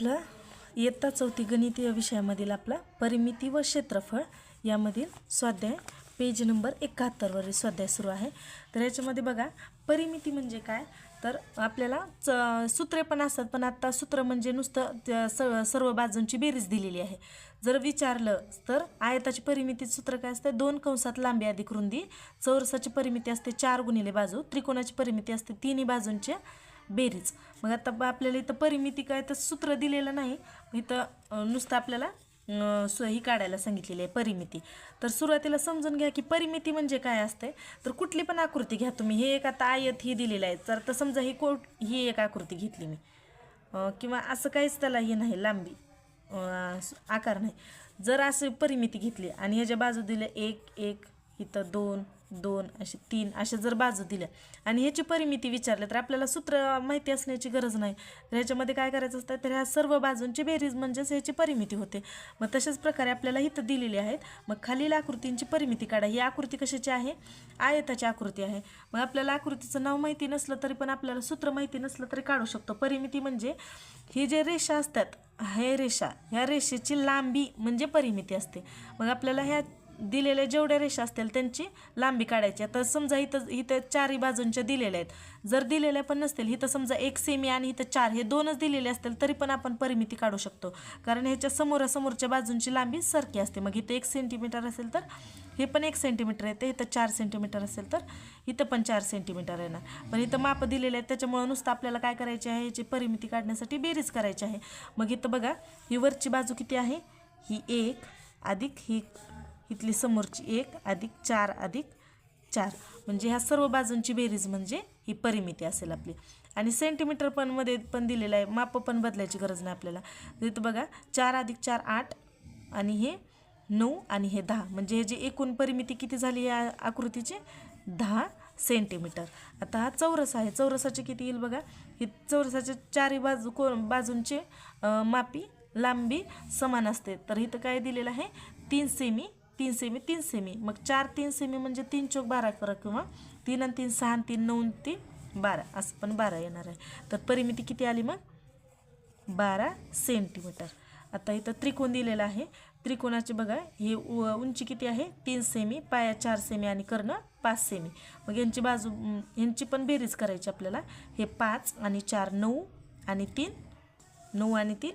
आपलं इयत्ता 4थी गणितीय विषयामधील आपला परिमिती व क्षेत्रफळ यामधील स्वाध्याय पेज नंबर 71 वरील स्वाध्याय सुरू आहे। तर याच्यामध्ये बघा परिमिती म्हणजे काय, तर आपल्याला सूत्रे पण असतात, पण आता सूत्र म्हणजे नुसतं सर्व बाजूंची बेरीज दिलेली आहे। जर विचारलं तर आयताची परिमिती सूत्र काय असते, 2 कंसात लांबी अधिक रुंदी, चौरसाची परिमिती असते 4 गुणिले बाजू, त्रिकोणाची परिमिती असते तिन्ही बाजूंच्या बेरीज। मग आता आपल्याला इथं परिमिती काय तर सूत्र दिलेलं नाही, इथं नुसतं आपल्याला ही काढायला सांगितलेली आहे परिमिती। तर सुरुवातीला समजून घ्या की परिमिती म्हणजे काय असते। तर कुठली पण आकृती घ्या तुम्ही, हे एक आता आयत ही दिलेलं आहे, तर समजा ही एक आकृती घेतली मी, किंवा असं काहीच त्याला हे नाही, लांबी आकार नाही। जर असं परिमिती घेतली आणि ह्याच्या बाजू दिल्या 1 1, इथं 2 2, असे 3, अशा जर बाजू दिल्या आणि ह्याची परिमिती विचारली तर आपल्याला सूत्र माहिती असण्याची गरज नाही। तर ह्याच्यामध्ये काय करायचं असतं, तर ह्या सर्व बाजूंची बेरीज म्हणजेच ह्याची परिमिती होते। मग तशाच प्रकारे आपल्याला इथं दिलेली आहेत। मग खालील आकृतींची परिमिती काढा। ही आकृती कशाची आहे, आयताची आकृती आहे। मग आपल्याला आकृतीचं नाव माहिती नसलं तरी पण आपल्याला सूत्र माहिती नसलं तरी काढू शकतो। परिमिती म्हणजे ही जे रेषा असतात, हे रेषा, ह्या रेषेची लांबी म्हणजे परिमिती असते। मग आपल्याला ह्या दिलेल्या जेवढ्या रेषा असतील त्यांची लांबी काढायची। आता समजा इथं चारही बाजूंच्या दिलेल्या आहेत, जर दिलेल्या पण नसतील, इथं समजा 1 सेमी आणि इथं 4, हे दोनच दिलेले असतील तरी पण आपण परिमिती काढू शकतो, कारण ह्याच्या समोरासमोरच्या बाजूंची लांबी सारखी असते। मग इथं 1 सेंटीमीटर असेल तर हे पण 1 सेंटीमीटर येते, इथं 4 सेंटीमीटर असेल तर इथं पण 4 सेंटीमीटर येणार। पण इथं माप दिलेले आहेत, त्याच्यामुळे नुसतं आपल्याला काय करायचे आहे, याची परिमिती काढण्यासाठी बेरीज करायची आहे। मग इथं बघा ही वरची बाजू किती आहे, ही 1 अधिक ही इथली समोरची 1 अधिक 4 अधिक 4, म्हणजे ह्या सर्व बाजूंची बेरीज म्हणजे ही परिमिती असेल आपली। आणि सेंटीमीटर पण मध्ये पण दिलेलं आहे, माप पण बदलायची गरज नाही आपल्याला। इथं बघा 4 अधिक 4 8, आणि हे 9 आणि हे 10, म्हणजे हे जे एकूण परिमिती किती झाली या आकृतीची, 10 सेंटीमीटर। आता हा चौरस आहे, चौरसाचे किती येईल बघा, ही चौरसाच्या चारही बाजूंचे मापी लांबी समान असते। तर इथं काय दिलेलं आहे, 3 सेमी 3 सेमी 3 सेमी, मग 4 3 सेमी म्हणजे 3 चौक 12 करा, किंवा 3 आणि 3 6 आणि 3 9 3 12, असं पण 12 येणार आहे। तर परिमिती किती आली मग, 12 सेंटीमीटर। आता इथं त्रिकोण दिलेला आहे, त्रिकोणाचे बघा हे उंची किती आहे, 3 सेमी, पाया 4 सेमी आणि कर्ण 5 सेमी। मग यांची पण बेरीज करायची आपल्याला। हे 5 आणि 4 9 आणि 3 9 आणि 3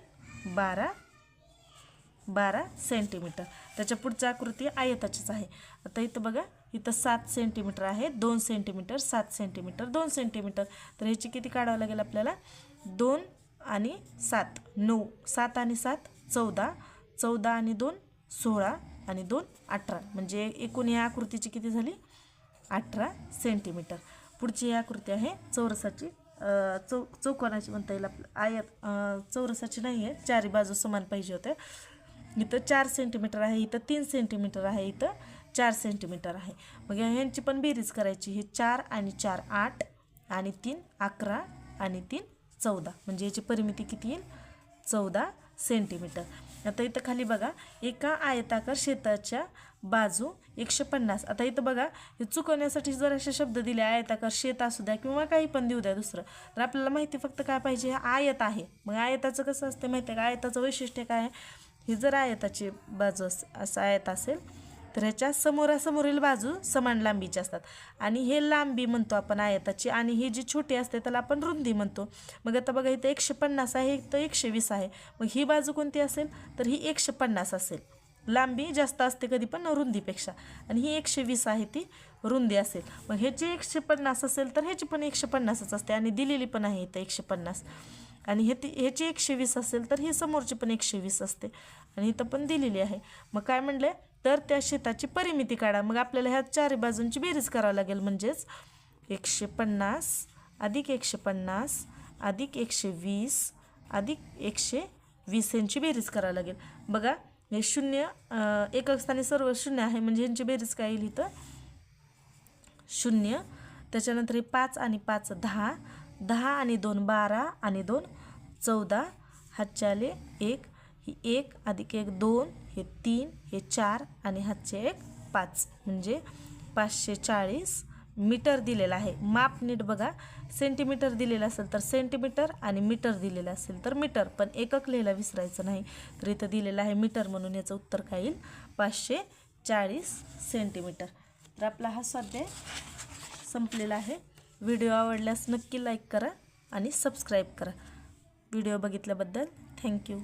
12 सेंटीमीटर। त्याच्या पुढची आकृती आयताचीच आहे। आता इथं बघा इथं 7 सेंटीमीटर आहे, 2 सेंटीमीटर 7 सेंटीमीटर 2 सेंटीमीटर, तर ह्याची किती काढावं लागेल आपल्याला, 2 आणि 7 9, 7 आणि 7 14, 14 आणि 2 16 आणि 2 18, म्हणजे एकूण या आकृतीची किती झाली, 18 सेंटीमीटर। पुढची ही आकृती आहे चौरसाची, चौकोनाची म्हणता येईल आपलं, चौरसाची नाही आहे, चारही बाजू समान पाहिजे होत्या। इथं 4 सेंटीमीटर आहे, इथं 3 सेंटीमीटर आहे, इथं 4 सेंटीमीटर आहे। मग ह्यांची पण बेरीज करायची, हे 4 आणि 4 8 आणि 3 11 आणि 3 14, म्हणजे याची परिमिती किती येईल, 14 सेंटीमीटर। आता इथं खाली बघा एका आयताकार शेताच्या बाजू 150। आता इथं बघा हे चुकवण्यासाठी जर असे शब्द दिले, आयताकार शेत असू द्या किंवा काही पण देऊ द्या दुसरं, तर आपल्याला माहिती फक्त काय पाहिजे, हे आयत आहे। मग आयताचं कसं असतं माहिती आहे का, आयताचं वैशिष्ट्य काय आहे, ही जर आयताची बाजू असं आयत असेल तर ह्याच्या समोरासमोरील बाजू समान लांबीची असतात, आणि हे लांबी म्हणतो आपण आयताची, आणि ही जी छोटी असते त्याला आपण रुंदी म्हणतो। मग आता बघा इथं 150 आहे, इथं 120 आहे, मग ही बाजू कोणती असेल, तर ही 150 असेल, लांबी जास्त असते कधी पण रुंदीपेक्षा, आणि ही 120 आहे ती रुंदी असेल। मग ह्याची 150 असेल तर ह्याची पण 150च असते, आणि दिलेली पण आहे इथं 150, आणि ह्याची 120 असेल तर ही समोरची पण 120 असते, आणि इथं पण दिलेली आहे। मग काय म्हणले, तर त्या शेताची परिमिती काढा। मग आपल्याला ह्या चारही बाजूंची बेरीज करावं लागेल, म्हणजेच 150 अधिक 150 अधिक 120 अधिक 120 यांची बेरीज करावं लागेल। बघा हे 0 एकक स्थानी सर्व 0 आहे, म्हणजे यांची बेरीज काय येईल, इथं 0, त्याच्यानंतर हे 5 आणि 5 10, 10 आणि 2 12 आणि 2 14, हातचे आले 1, ही 1 अधिक 1 2, हे 3, हे 4 आणि हातचे 1 5, म्हणजे 540 मीटर दिलेला आहे, माप नीट बघा, सेंटीमीटर दिलेलं असेल तर सेंटीमीटर आणि मीटर दिलेलं असेल तर मीटर, पण एकक लिहायला विसरायचं नाही. तर इथं दिलेलं आहे मीटर, म्हणून याचं उत्तर काय येईल 540 सेंटीमीटर. तर आपला हा स्वाध्याय संपलेला आहे. व्हिडिओ आवडल्यास नक्की लाईक करा आणि सबस्क्राईब करा. व्हिडिओ बघितल्याबद्दल थँक्यू.